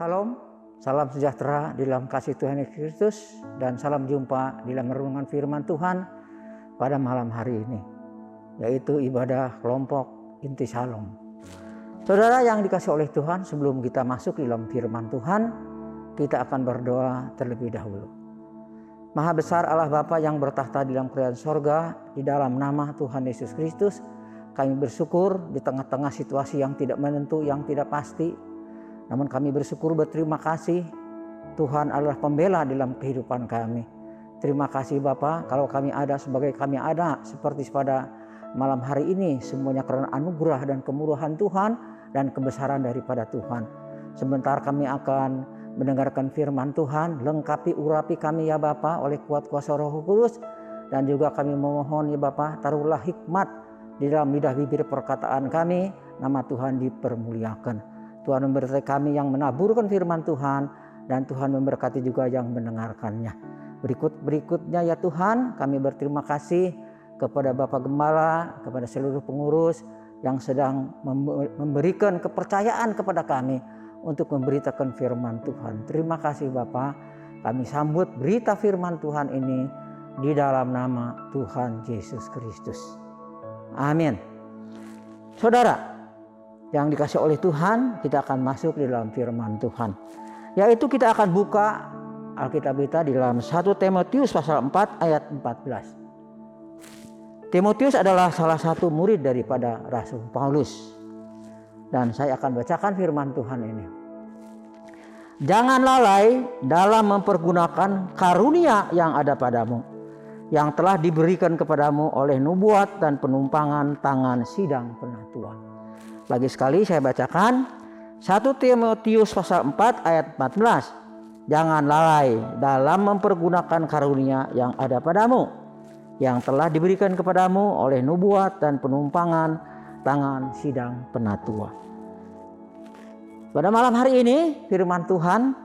Salam, salam sejahtera di dalam kasih Tuhan Yesus Kristus dan salam jumpa di dalam renungan firman Tuhan pada malam hari ini, yaitu ibadah kelompok inti Shalom. Saudara yang dikasih oleh Tuhan, sebelum kita masuk di dalam firman Tuhan, kita akan berdoa terlebih dahulu. Maha besar Allah Bapa yang bertahta di dalam kerajaan sorga, di dalam nama Tuhan Yesus Kristus, kami bersyukur di tengah-tengah situasi yang tidak menentu, yang tidak pasti. Namun kami bersyukur, berterima kasih, Tuhan adalah pembela dalam kehidupan kami. Terima kasih Bapa, kalau kami ada sebagai kami ada, seperti pada malam hari ini, semuanya karena anugerah dan kemurahan Tuhan dan kebesaran daripada Tuhan. Sebentar kami akan mendengarkan firman Tuhan, lengkapi urapi kami ya Bapa oleh kuat kuasa Roh Kudus, dan juga kami memohon ya Bapa, taruhlah hikmat di dalam lidah bibir perkataan kami, nama Tuhan dipermuliakan. Tuhan memberkati kami yang menaburkan firman Tuhan, dan Tuhan memberkati juga yang mendengarkannya. Berikutnya ya Tuhan, kami berterima kasih kepada Bapak Gembala, kepada seluruh pengurus yang sedang memberikan kepercayaan kepada kami untuk memberitakan firman Tuhan. Terima kasih Bapak, kami sambut berita firman Tuhan ini di dalam nama Tuhan Yesus Kristus. Amin. Saudara yang dikasih oleh Tuhan, kita akan masuk di dalam firman Tuhan, yaitu kita akan buka Alkitab kita di dalam 1 Timotius pasal 4 ayat 14. Timotius adalah salah satu murid daripada Rasul Paulus, dan saya akan bacakan firman Tuhan ini. Jangan lalai dalam mempergunakan karunia yang ada padamu, yang telah diberikan kepadamu oleh nubuat dan penumpangan tangan sidang penatua. Lagi sekali saya bacakan 1 Timotius pasal 4 ayat 14. Jangan lalai dalam mempergunakan karunia yang ada padamu, yang telah diberikan kepadamu oleh nubuat dan penumpangan tangan sidang penatua. Pada malam hari ini firman Tuhan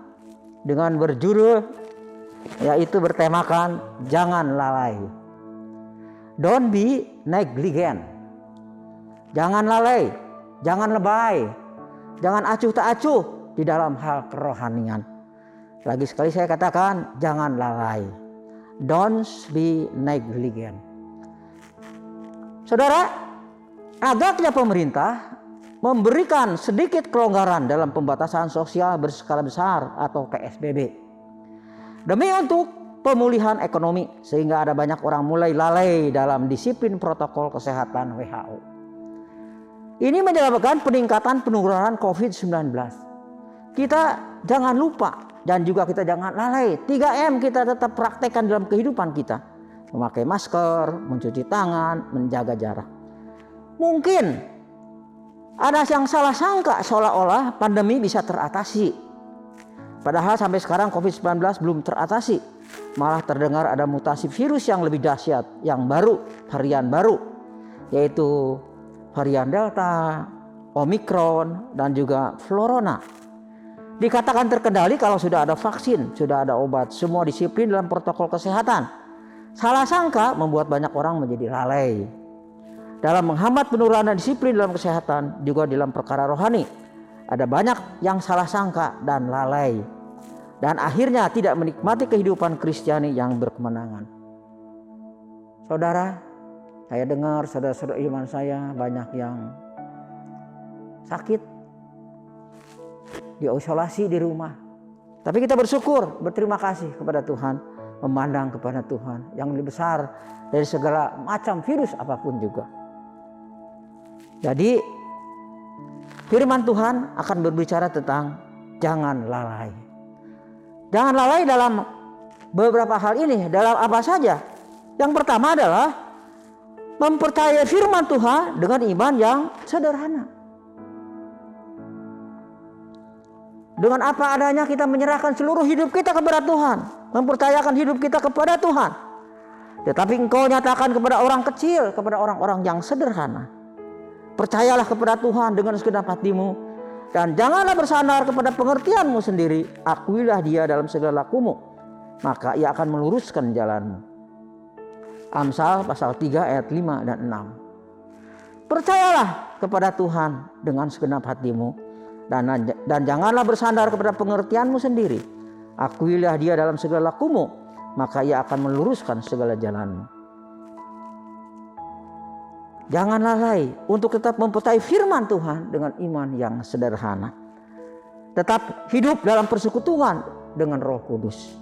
dengan berjudul, yaitu bertemakan jangan lalai. Don't be negligent. Jangan lalai, jangan lebay, jangan acuh tak acuh di dalam hal kerohanian. Lagi sekali saya katakan, jangan lalai. Don't be negligent. Saudara, agaknya pemerintah memberikan sedikit kelonggaran dalam pembatasan sosial berskala besar atau PSBB demi untuk pemulihan ekonomi, sehingga ada banyak orang mulai lalai dalam disiplin protokol kesehatan WHO. Ini menyebabkan peningkatan penularan COVID-19. Kita jangan lupa dan juga kita jangan lalai. 3M kita tetap praktekkan dalam kehidupan kita. Memakai masker, mencuci tangan, menjaga jarak. Mungkin ada yang salah sangka seolah-olah pandemi bisa teratasi. Padahal sampai sekarang COVID-19 belum teratasi. Malah terdengar ada mutasi virus yang lebih dahsyat, yang baru, varian baru, yaitu varian Delta, Omikron, dan juga Florona. Dikatakan terkendali kalau sudah ada vaksin, sudah ada obat, semua disiplin dalam protokol kesehatan. Salah sangka membuat banyak orang menjadi lalai dalam menghambat penurunan disiplin dalam kesehatan, juga dalam perkara rohani. Ada banyak yang salah sangka dan lalai, dan akhirnya tidak menikmati kehidupan Kristiani yang berkemenangan. Saudara, saya dengar saudara-saudara iman saya banyak yang sakit, diisolasi di rumah. Tapi kita bersyukur, berterima kasih kepada Tuhan, memandang kepada Tuhan yang lebih besar dari segala macam virus apapun juga. Jadi firman Tuhan akan berbicara tentang jangan lalai. Jangan lalai dalam beberapa hal ini. Dalam apa saja? Yang pertama adalah mempercayai firman Tuhan dengan iman yang sederhana. Dengan apa adanya kita menyerahkan seluruh hidup kita kepada Tuhan, mempercayakan hidup kita kepada Tuhan. Tetapi engkau nyatakan kepada orang kecil, kepada orang-orang yang sederhana, percayalah kepada Tuhan dengan segenap hatimu, dan janganlah bersandar kepada pengertianmu sendiri. Akuilah Dia dalam segala lakumu, maka Ia akan meluruskan jalanmu. Amsal pasal 3 ayat 5 dan 6. Percayalah kepada Tuhan dengan segenap hatimu, Dan janganlah bersandar kepada pengertianmu sendiri. Akuilah dia dalam segala lakumu, maka ia akan meluruskan segala jalanmu. Jangan lalai untuk tetap mempercayai firman Tuhan dengan iman yang sederhana. Tetap hidup dalam persekutuan dengan Roh Kudus.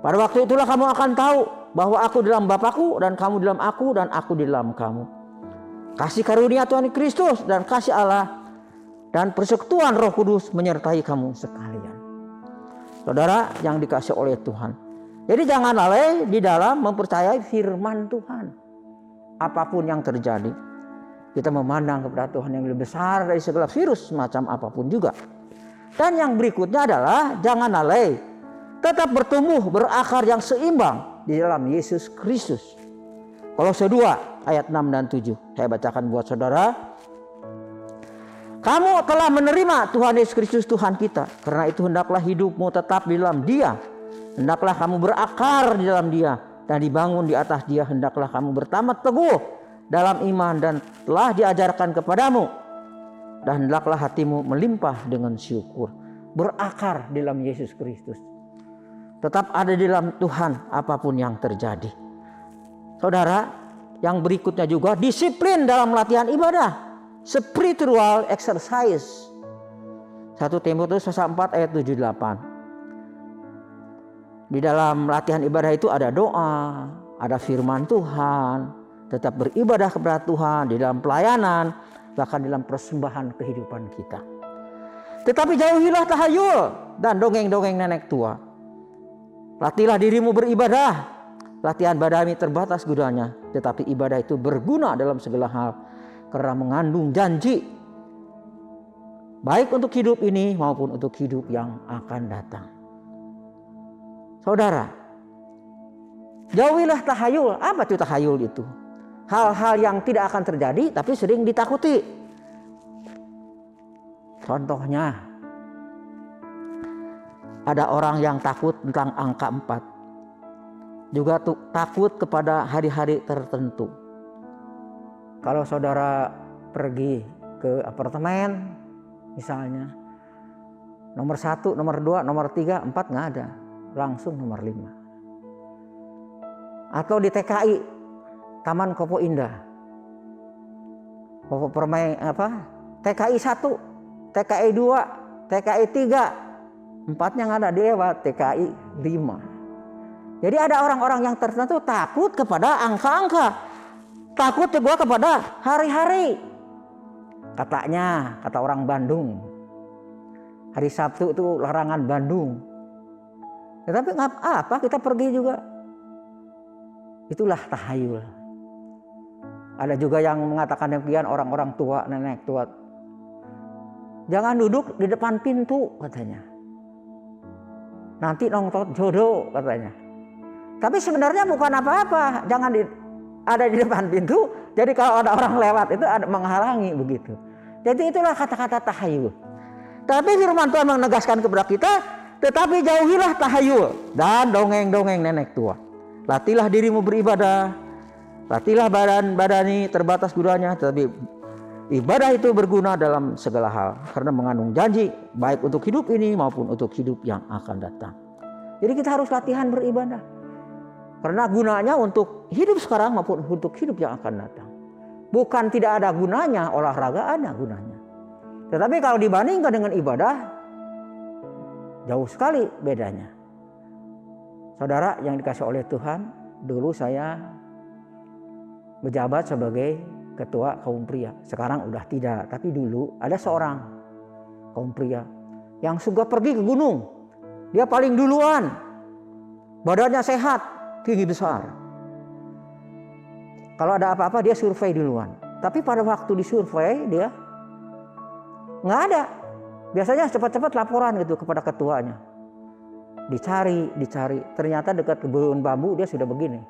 Pada waktu itulah kamu akan tahu bahwa aku dalam Bapakku dan kamu dalam aku dan aku di dalam kamu. Kasih karunia Tuhan Kristus dan kasih Allah dan persekutuan Roh Kudus menyertai kamu sekalian. Saudara yang dikasihi oleh Tuhan. Jadi jangan lalai di dalam mempercayai firman Tuhan. Apapun yang terjadi, kita memandang kepada Tuhan yang lebih besar dari segala virus macam apapun juga. Dan yang berikutnya adalah jangan lalai, tetap bertumbuh berakar yang seimbang di dalam Yesus Kristus. Kolose 2 ayat 6 dan 7. Saya bacakan buat saudara. Kamu telah menerima Tuhan Yesus Kristus Tuhan kita. Karena itu hendaklah hidupmu tetap di dalam Dia. Hendaklah kamu berakar di dalam Dia dan dibangun di atas Dia. Hendaklah kamu bertamat teguh dalam iman dan telah diajarkan kepadamu. Dan hendaklah hatimu melimpah dengan syukur. Berakar di dalam Yesus Kristus. Tetap ada di dalam Tuhan apapun yang terjadi. Saudara, yang berikutnya juga disiplin dalam latihan ibadah. Spiritual exercise. 1 Timotius 4 ayat 7-8. Di dalam latihan ibadah itu ada doa, ada firman Tuhan, tetap beribadah kepada Tuhan di dalam pelayanan, bahkan dalam persembahan kehidupan kita. Tetapi jauhilah tahayul dan dongeng-dongeng nenek tua. Latihlah dirimu beribadah. Latihan badani terbatas gunanya, tetapi ibadah itu berguna dalam segala hal karena mengandung janji baik untuk hidup ini maupun untuk hidup yang akan datang. Saudara, jauhilah tahayul. Apa itu tahayul itu? Hal-hal yang tidak akan terjadi tapi sering ditakuti. Contohnya, ada orang yang takut tentang angka 4. Juga takut kepada hari-hari tertentu. Kalau saudara pergi ke apartemen misalnya, nomor 1, nomor 2, nomor 3, 4 nggak ada. Langsung nomor 5. Atau di TKI, Taman Kopo Indah. Kopo permain TKI 1, TKI 2, TKI 3. 4-nya nggak ada, dia lewat TKI 5. Jadi ada orang-orang yang tertentu takut kepada angka-angka. Takut juga kepada hari-hari. Kata orang Bandung, hari Sabtu itu larangan Bandung. Tetapi apa kita pergi juga. Itulah tahayul. Ada juga yang mengatakan demikian, orang-orang tua, nenek tua. Jangan duduk di depan pintu katanya. Nanti nonton jodoh katanya. Tapi sebenarnya bukan apa-apa. Jangan ada di depan pintu. Jadi kalau ada orang lewat itu ada menghalangi begitu. Jadi itulah kata-kata tahayul. Tapi firman Tuhan menegaskan kepada kita, tetapi jauhilah tahayul dan dongeng-dongeng nenek tua. Latihlah dirimu beribadah. Latihlah badani terbatas gunanya, tetapi ibadah itu berguna dalam segala hal karena mengandung janji baik untuk hidup ini maupun untuk hidup yang akan datang. Jadi kita harus latihan beribadah. Karena gunanya untuk hidup sekarang maupun untuk hidup yang akan datang. Bukan tidak ada gunanya, olahraga ada gunanya. Tetapi kalau dibandingkan dengan ibadah, jauh sekali bedanya. Saudara yang dikasihi oleh Tuhan, dulu saya menjabat sebagai ketua kaum pria. Sekarang udah tidak, tapi dulu ada seorang kaum pria yang suka pergi ke gunung. Dia paling duluan, badannya sehat, tinggi besar. Kalau ada apa-apa dia survei duluan. Tapi pada waktu disurvei dia nggak ada. Biasanya cepat-cepat laporan gitu kepada ketuanya. Dicari. Ternyata dekat kebun bambu dia sudah begini.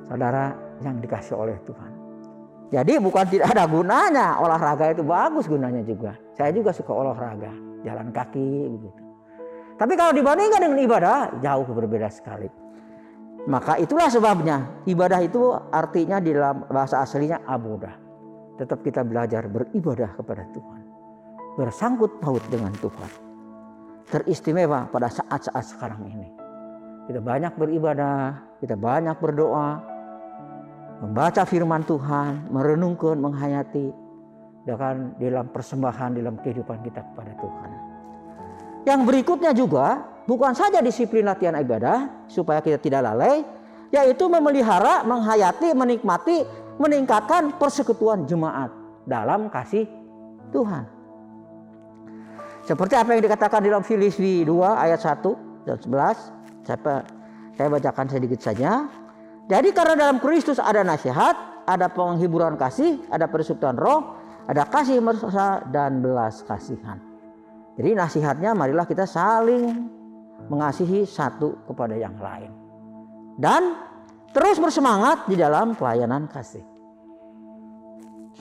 Saudara yang dikasihi oleh Tuhan. Jadi bukan tidak ada gunanya. Olahraga itu bagus gunanya juga. Saya juga suka olahraga. Jalan kaki begitu. Tapi kalau dibandingkan dengan ibadah, jauh berbeda sekali. Maka itulah sebabnya ibadah itu artinya di dalam bahasa aslinya abodah. Tetap kita belajar beribadah kepada Tuhan. bersangkut paut dengan Tuhan. Teristimewa pada saat-saat sekarang ini. Kita banyak beribadah, kita banyak berdoa, membaca firman Tuhan, merenungkan, menghayati, dan dalam persembahan dalam kehidupan kita kepada Tuhan. Yang berikutnya juga bukan saja disiplin latihan ibadah supaya kita tidak lalai, yaitu memelihara, menghayati, menikmati, meningkatkan persekutuan jemaat dalam kasih Tuhan. Seperti apa yang dikatakan dalam Filipi 2 ayat 1 dan 11. Saya bacakan sedikit saja. Jadi karena dalam Kristus ada nasihat, ada penghiburan kasih, ada persekutuan roh, ada kasih mesra dan belas kasihan. Jadi nasihatnya marilah kita saling mengasihi satu kepada yang lain. Dan terus bersemangat di dalam pelayanan kasih.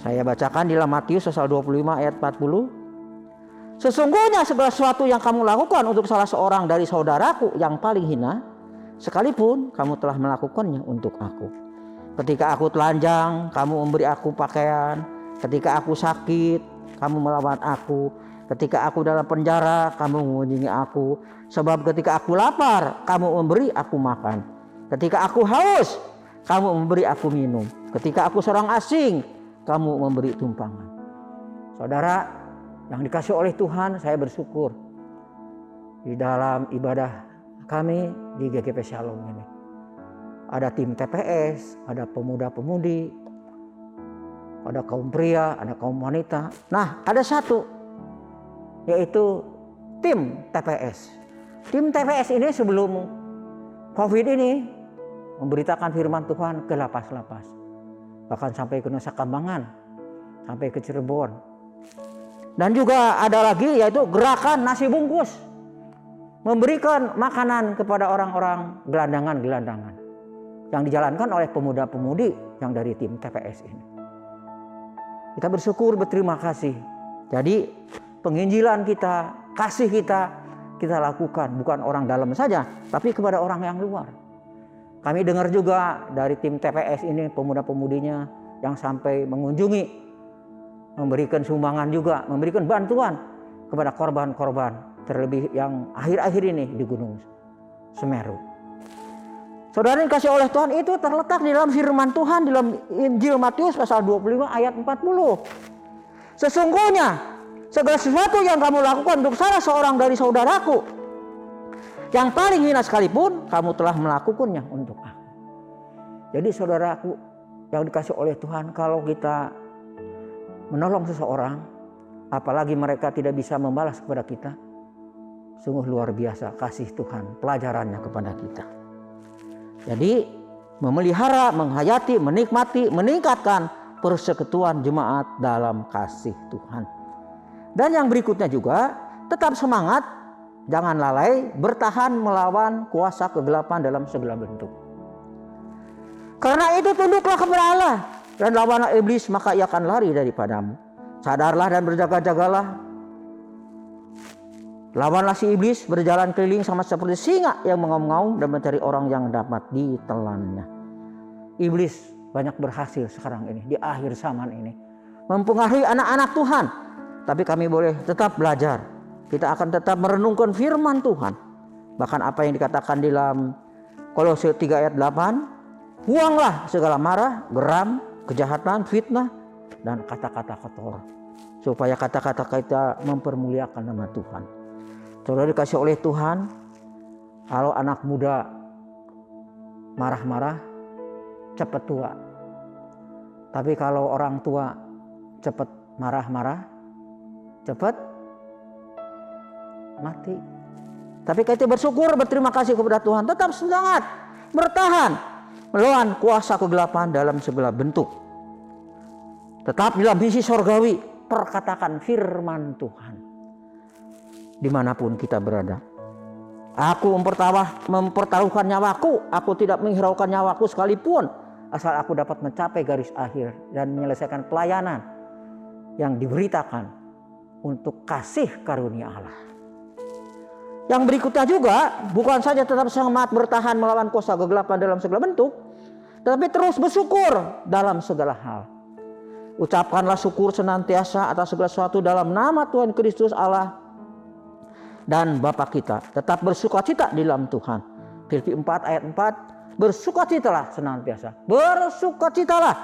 Saya bacakan di dalam Matius pasal 25 ayat 40. Sesungguhnya segala sesuatu yang kamu lakukan untuk salah seorang dari saudaraku yang paling hina, sekalipun kamu telah melakukannya untuk aku. Ketika aku telanjang, kamu memberi aku pakaian. Ketika aku sakit, kamu merawat aku. Ketika aku dalam penjara, kamu mengunjungi aku. Sebab ketika aku lapar, kamu memberi aku makan. Ketika aku haus, kamu memberi aku minum. Ketika aku seorang asing, kamu memberi tumpangan. Saudara yang dikasih oleh Tuhan, saya bersyukur di dalam ibadah kami di GKP Shalom ini. Ada tim TPS, ada pemuda-pemudi, ada kaum pria, ada kaum wanita. Nah, ada satu, yaitu tim TPS. Tim TPS ini sebelum COVID ini memberitakan firman Tuhan ke lapas-lapas. Bahkan sampai ke Nusa Kambangan, sampai ke Cirebon. Dan juga ada lagi yaitu gerakan nasi bungkus. Memberikan makanan kepada orang-orang gelandangan-gelandangan. Yang dijalankan oleh pemuda-pemudi yang dari tim TPS ini. Kita bersyukur, berterima kasih. Jadi penginjilan kita, kasih kita lakukan. Bukan orang dalam saja, tapi kepada orang yang luar. Kami dengar juga dari tim TPS ini, pemuda-pemudinya yang sampai mengunjungi, memberikan sumbangan juga, memberikan bantuan kepada korban-korban, terlebih yang akhir-akhir ini di Gunung Semeru. Saudara yang kasih oleh Tuhan, itu terletak di dalam firman Tuhan dalam Injil Matius pasal 25 ayat 40. Sesungguhnya segala sesuatu yang kamu lakukan untuk salah seorang dari saudaraku yang paling hina sekalipun, kamu telah melakukannya untuk aku. Jadi saudaraku yang dikasih oleh Tuhan, kalau kita menolong seseorang, apalagi mereka tidak bisa membalas kepada kita, sungguh luar biasa kasih Tuhan, pelajarannya kepada kita. Jadi memelihara, menghayati, menikmati, meningkatkan persekutuan jemaat dalam kasih Tuhan. Dan yang berikutnya juga, tetap semangat, jangan lalai, bertahan melawan kuasa kegelapan dalam segala bentuk. Karena itu tunduklah kepada Allah dan lawanlah iblis, maka ia akan lari daripadamu. Sadarlah dan berjaga-jagalah. Lawanlah si iblis, berjalan keliling sama seperti singa yang mengaum-ngaum dan mencari orang yang dapat ditelannya. Iblis banyak berhasil sekarang ini, di akhir zaman ini, mempengaruhi anak-anak Tuhan. Tapi kami boleh tetap belajar. Kita akan tetap merenungkan firman Tuhan. Bahkan apa yang dikatakan di dalam Kolose 3 ayat 8, buanglah segala marah, geram, kejahatan, fitnah, dan kata-kata kotor, supaya kata-kata kita mempermuliakan nama Tuhan. Saudara dikasih oleh Tuhan, kalau anak muda marah-marah, cepat tua. Tapi kalau orang tua cepat marah-marah, cepat mati. Tapi kita bersyukur, berterima kasih kepada Tuhan, tetap semangat, bertahan melawan kuasa kegelapan dalam segala bentuk. Tetap dalam misi sorgawi, perkatakan firman Tuhan dimanapun kita berada. Aku mempertaruhkan nyawaku, aku tidak menghiraukan nyawaku sekalipun, asal aku dapat mencapai garis akhir dan menyelesaikan pelayanan yang diberitakan untuk kasih karunia Allah. Yang berikutnya juga, bukan saja tetap semangat bertahan melawan kuasa kegelapan dalam segala bentuk, tetapi terus bersyukur dalam segala hal. Ucapkanlah syukur senantiasa atas segala sesuatu dalam nama Tuhan Kristus Allah dan Bapa kita. Tetap bersukacita di dalam Tuhan. Filipi 4 ayat 4, bersukacitalah senantiasa. Bersukacitalah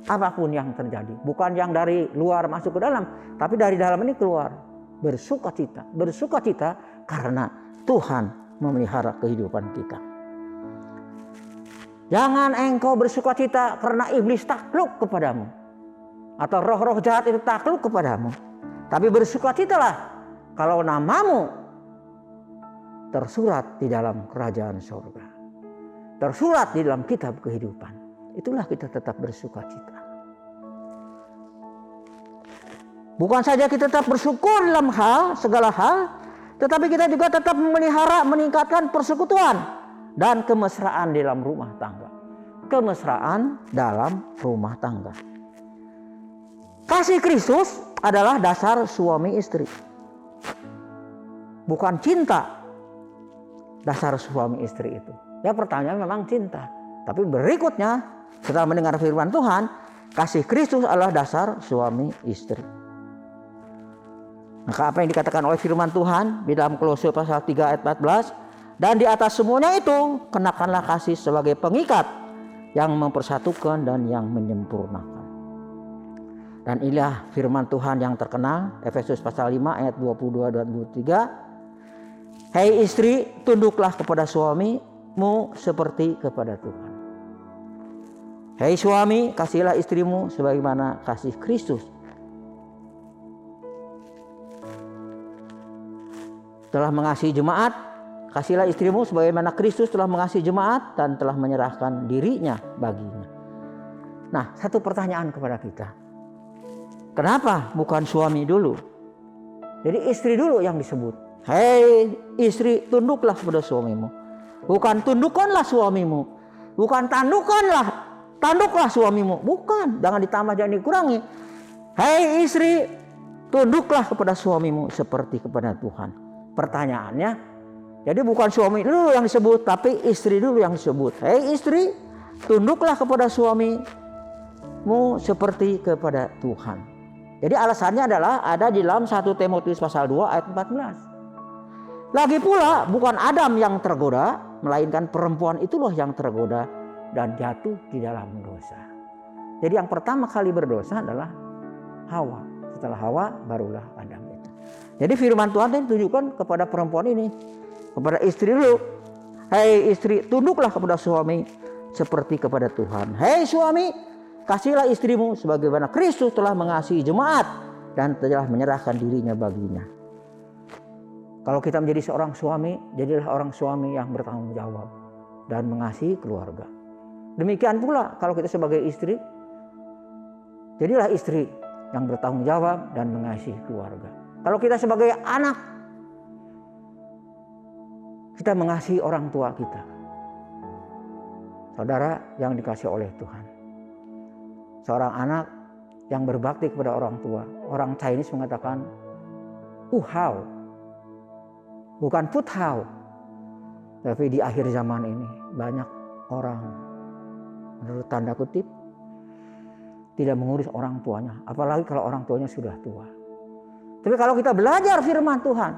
apapun yang terjadi. Bukan yang dari luar masuk ke dalam, tapi dari dalam ini keluar. Bersukacita. Bersukacita karena Tuhan memelihara kehidupan kita. Jangan engkau bersukacita karena iblis takluk kepadamu. Atau roh-roh jahat itu takluk kepadamu. Tapi bersukacitalah kalau namamu tersurat di dalam kerajaan surga. Tersurat di dalam kitab kehidupan. Itulah kita tetap bersukacita. Bukan saja kita tetap bersyukur dalam segala hal, tetapi kita juga tetap memelihara, meningkatkan persekutuan dan kemesraan dalam rumah tangga. Kemesraan dalam rumah tangga. Kasih Kristus adalah dasar suami istri. Bukan cinta dasar suami istri itu. Ya, pertanyaan memang cinta. Tapi berikutnya setelah mendengar firman Tuhan, kasih Kristus adalah dasar suami istri. Maka apa yang dikatakan oleh firman Tuhan di dalam Kolose pasal 3 ayat 14, dan di atas semuanya itu kenakanlah kasih sebagai pengikat yang mempersatukan dan yang menyempurnakan. Dan inilah firman Tuhan yang terkenal, Efesus pasal 5 ayat 22 dan 23. Hei istri, tunduklah kepada suamimu seperti kepada Tuhan. Hei suami, kasihilah istrimu sebagaimana kasih Kristus telah mengasihi jemaat. Kasihilah istrimu sebagaimana Kristus telah mengasihi jemaat dan telah menyerahkan dirinya baginya. Nah, satu pertanyaan kepada kita. Kenapa bukan suami dulu? Jadi istri dulu yang disebut. Hei istri, tunduklah kepada suamimu. Bukan tundukkanlah suamimu. Bukan tanduklah suamimu. Bukan, jangan ditambah, jangan dikurangi. Hei istri, tunduklah kepada suamimu seperti kepada Tuhan. Pertanyaannya, jadi bukan suami dulu yang disebut, tapi istri dulu yang disebut. Hei istri, tunduklah kepada suamimu seperti kepada Tuhan. Jadi alasannya adalah ada di dalam 1 Timotius pasal 2 ayat 14. Lagi pula bukan Adam yang tergoda, melainkan perempuan itulah yang tergoda dan jatuh di dalam dosa. Jadi yang pertama kali berdosa adalah Hawa. Setelah Hawa barulah Adam itu. Jadi firman Tuhan itu ditujukan kepada perempuan ini, kepada istri dulu. Hei istri, tunduklah kepada suami seperti kepada Tuhan. Hei suami, kasihilah istrimu sebagaimana Kristus telah mengasihi jemaat dan telah menyerahkan dirinya baginya. Kalau kita menjadi seorang suami, jadilah orang suami yang bertanggung jawab dan mengasihi keluarga. Demikian pula kalau kita sebagai istri, jadilah istri yang bertanggung jawab dan mengasihi keluarga. Kalau kita sebagai anak, kita mengasihi orang tua kita. Saudara yang dikasihi oleh Tuhan. Seorang anak yang berbakti kepada orang tua. Orang Chinese mengatakan uhao, bukan puthao. Tapi di akhir zaman ini banyak orang, menurut tanda kutip, tidak mengurus orang tuanya. Apalagi kalau orang tuanya sudah tua. Tapi kalau kita belajar firman Tuhan,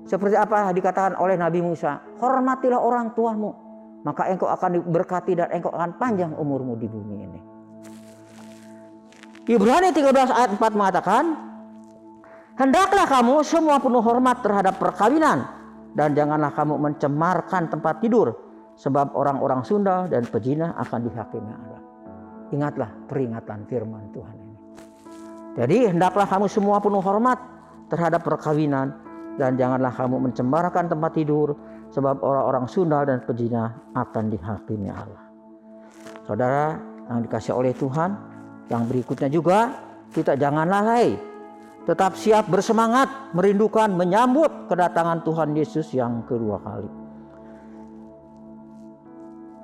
seperti apa dikatakan oleh Nabi Musa, hormatilah orang tuamu, maka engkau akan diberkati dan engkau akan panjang umurmu di bumi ini. Ibrani 13 ayat 4 mengatakan, hendaklah kamu semua penuh hormat terhadap perkawinan, dan janganlah kamu mencemarkan tempat tidur, sebab orang-orang Sunda dan pezina akan dihakimi Allah. Ingatlah peringatan firman Tuhan ini. Jadi hendaklah kamu semua penuh hormat terhadap perkawinan, dan janganlah kamu mencemarkan tempat tidur, sebab orang-orang Sunda dan pezina akan dihakimi Allah. Saudara yang dikasihi oleh Tuhan, yang berikutnya juga, kita jangan lalai, tetap siap bersemangat, merindukan, menyambut kedatangan Tuhan Yesus yang kedua kali.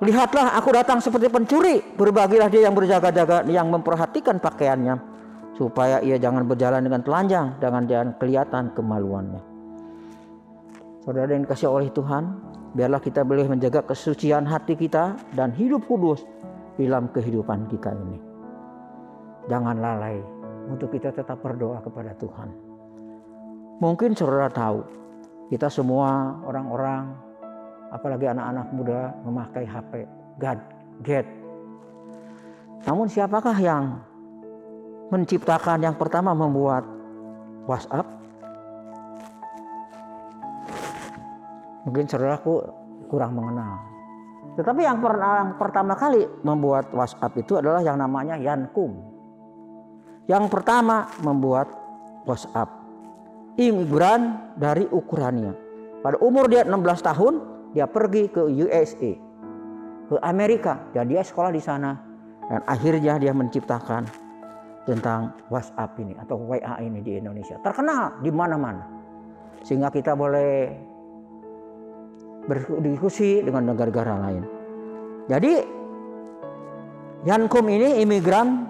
Lihatlah, aku datang seperti pencuri, berbahagialah dia yang berjaga-jaga, yang memperhatikan pakaiannya, supaya ia jangan berjalan dengan telanjang, jangan kelihatan kemaluannya. Saudara yang dikasihi oleh Tuhan, biarlah kita boleh menjaga kesucian hati kita dan hidup kudus dalam kehidupan kita ini. jangan lalai untuk kita tetap berdoa kepada Tuhan. Mungkin saudara tahu, kita semua orang-orang, apalagi anak-anak muda memakai HP, gadget. Namun siapakah yang menciptakan, yang pertama membuat WhatsApp? Mungkin saudaraku kurang mengenal. Tetapi yang pertama kali membuat WhatsApp itu adalah yang namanya Yan Kum. Yang pertama membuat WhatsApp, imigran dari Ukraina. Pada umur dia 16 tahun, dia pergi ke USA, ke Amerika, dan dia sekolah di sana. Dan akhirnya dia menciptakan tentang WhatsApp ini atau WA ini di Indonesia. Terkenal di mana-mana. Sehingga kita boleh berdiskusi dengan negara-negara lain. Jadi Yan Kum ini imigran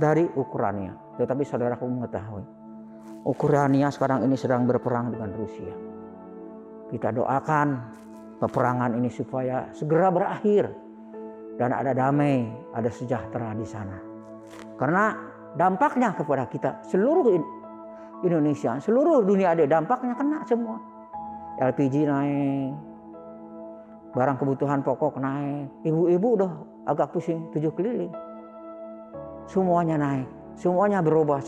dari Ukraina. Tetapi saudaraku mengetahui, Ukraina sekarang ini sedang berperang dengan Rusia. Kita doakan peperangan ini supaya segera berakhir dan ada damai, ada sejahtera di sana. Karena dampaknya kepada kita, seluruh Indonesia, seluruh dunia ada dampaknya, kena semua. LPG naik, barang kebutuhan pokok naik, ibu-ibu udah agak pusing 7 keliling. Semuanya naik, semuanya berubah.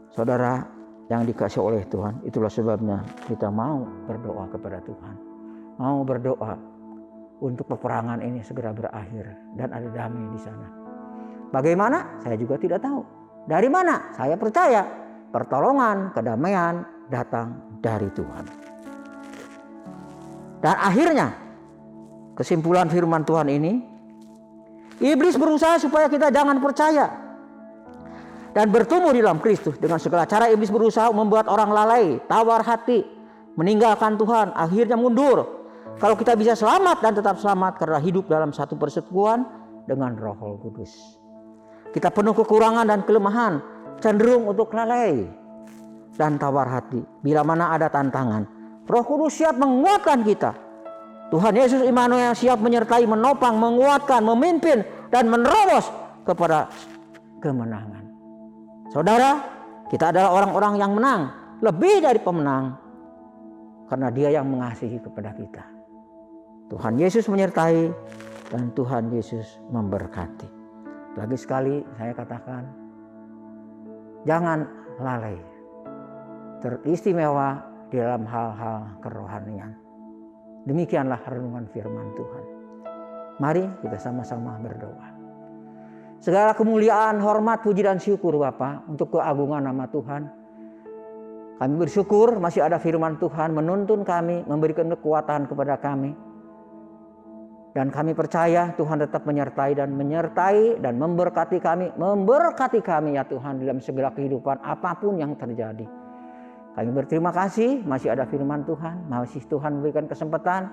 Saudara yang dikasih oleh Tuhan, itulah sebabnya kita mau berdoa kepada Tuhan. Mau berdoa untuk peperangan ini segera berakhir dan ada damai di sana. Bagaimana? Saya juga tidak tahu. Dari mana? Saya percaya pertolongan, kedamaian datang dari Tuhan. Dan akhirnya kesimpulan firman Tuhan ini, iblis berusaha supaya kita jangan percaya dan bertumbuh di dalam Kristus. Dengan segala cara iblis berusaha membuat orang lalai, tawar hati, meninggalkan Tuhan, akhirnya mundur. Kalau kita bisa selamat dan tetap selamat karena hidup dalam satu persekutuan dengan Roh Kudus. Kita penuh kekurangan dan kelemahan, cenderung untuk lalai dan tawar hati. Bila mana ada tantangan, Roh Kudus siap menguatkan kita. Tuhan Yesus Immanuel siap menyertai, menopang, menguatkan, memimpin, dan menerobos kepada kemenangan. Saudara, kita adalah orang-orang yang menang, lebih dari pemenang, karena Dia yang mengasihi kepada kita. Tuhan Yesus menyertai dan Tuhan Yesus memberkati. Lagi sekali saya katakan, jangan lalai, teristimewa di dalam hal-hal kerohanian. Demikianlah renungan firman Tuhan. Mari kita sama-sama berdoa. Segala kemuliaan, hormat, puji dan syukur Bapa untuk keagungan nama Tuhan. Kami bersyukur masih ada firman Tuhan menuntun kami, memberikan kekuatan kepada kami. Dan kami percaya Tuhan tetap menyertai dan memberkati kami. Memberkati kami ya Tuhan dalam segala kehidupan apapun yang terjadi. Kami berterima kasih masih ada firman Tuhan. Masih Tuhan memberikan kesempatan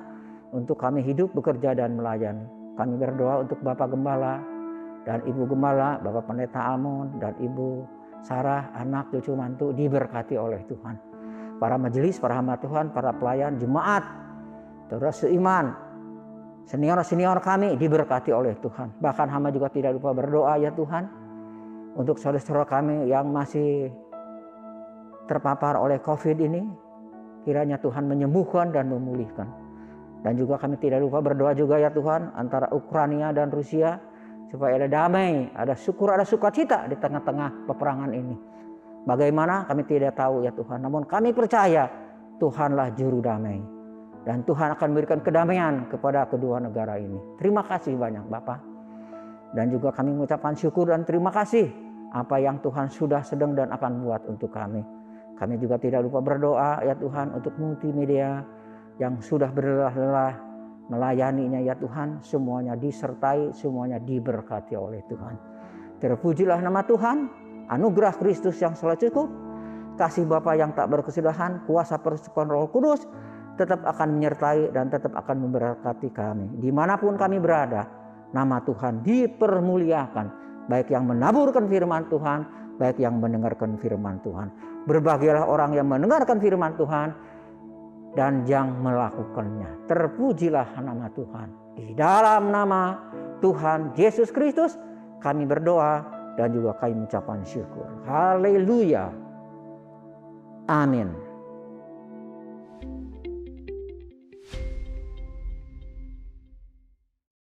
untuk kami hidup, bekerja dan melayani. Kami berdoa untuk Bapak Gembala dan Ibu Gembala, Bapak Pendeta Almon dan Ibu Sarah, anak cucu mantu diberkati oleh Tuhan. Para majelis, para hamba Tuhan, para pelayan, jemaat, terus seiman, senior-senior kami diberkati oleh Tuhan. Bahkan hamba juga tidak lupa berdoa ya Tuhan untuk saudara-saudara kami yang masih terpapar oleh COVID ini. Kiranya Tuhan menyembuhkan dan memulihkan. Dan juga kami tidak lupa berdoa juga ya Tuhan antara Ukraina dan Rusia, supaya ada damai, ada syukur, ada sukacita di tengah-tengah peperangan ini. Bagaimana kami tidak tahu ya Tuhan, namun kami percaya Tuhanlah juru damai. Dan Tuhan akan memberikan kedamaian kepada kedua negara ini. Terima kasih banyak Bapak. Dan juga kami mengucapkan syukur dan terima kasih apa yang Tuhan sudah, sedang dan akan buat untuk kami. Kami juga tidak lupa berdoa ya Tuhan untuk multimedia yang sudah berlelah-lelah melayaninya ya Tuhan. Semuanya disertai, semuanya diberkati oleh Tuhan. Terpujilah nama Tuhan, anugerah Kristus yang selalu cukup, kasih Bapa yang tak berkesudahan, kuasa persekutuan Roh Kudus tetap akan menyertai dan tetap akan memberkati kami. Dimanapun kami berada, nama Tuhan dipermuliakan. Baik yang menaburkan firman Tuhan, baik yang mendengarkan firman Tuhan. Berbahagialah orang yang mendengarkan firman Tuhan dan yang melakukannya. Terpujilah nama Tuhan. Di dalam nama Tuhan Yesus Kristus kami berdoa dan juga kami mengucapkan syukur. Haleluya. Amin.